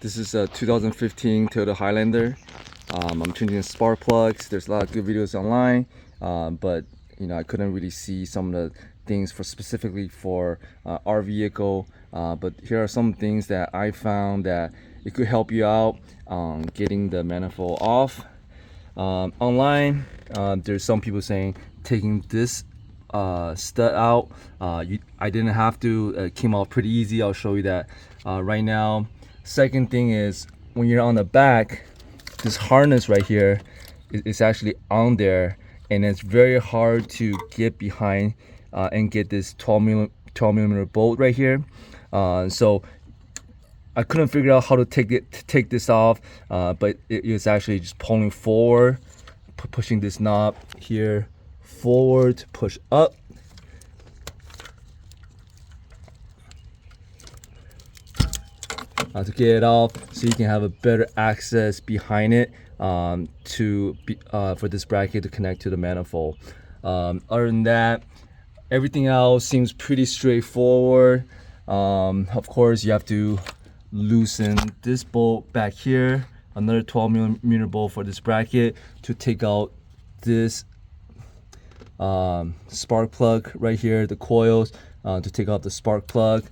This is a 2015 Toyota Highlander. I'm changing the spark plugs. There's a lot of good videos online, but I couldn't really see some of the things specifically for our vehicle. But here are some things that I found that it could help you out getting the manifold off. Online, there's some people saying taking this stud out. I didn't have to. It came out pretty easy. I'll show you that right now. Second thing is, when you're on the back, this harness right here is actually on there, and it's very hard to get behind and get this 12 millimeter bolt right here. So I couldn't figure out how to take this off, but it's actually just pulling forward, pushing this knob here forward to push up. To get it off, so you can have a better access behind it for this bracket to connect to the manifold. Other than that, everything else seems pretty straightforward. Of course, you have to loosen this bolt back here, another 12 millimeter bolt for this bracket to take out this spark plug right here, the coils, to take out the spark plug.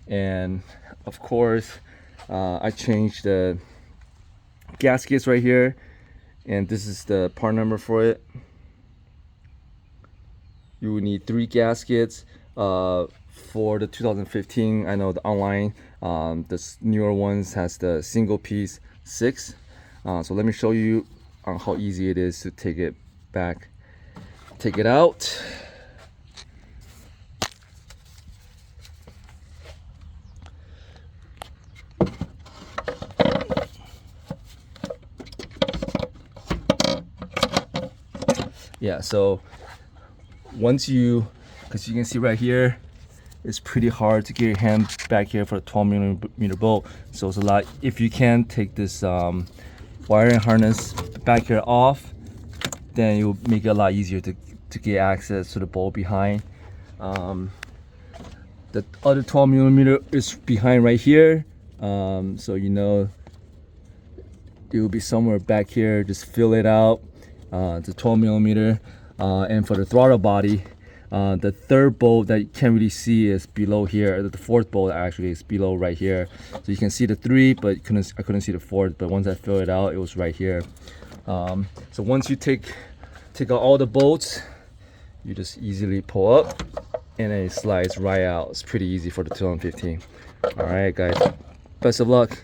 And of course, I changed the gaskets right here, and this is the part number for it. You will need 3 gaskets for the 2015. I know the online, the newer ones has the single piece 6. So let me show you how easy it is to take it back, take it out. Yeah, so once because you can see right here, it's pretty hard to get your hand back here for a 12 millimeter bolt. So it's a lot. If you can take this wiring harness back here off, then it will make it a lot easier to get access to the bolt behind. The other 12 millimeter is behind right here, so it will be somewhere back here. Just fill it out. The 12 millimeter, and for the throttle body, the third bolt that you can't really see is below here. The fourth bolt actually is below right here, so you can see the 3, but I couldn't see the 4th. But once I fill it out, it was right here. So once you take out all the bolts, you just easily pull up, and then it slides right out. It's pretty easy for the 2015. All right, guys, best of luck.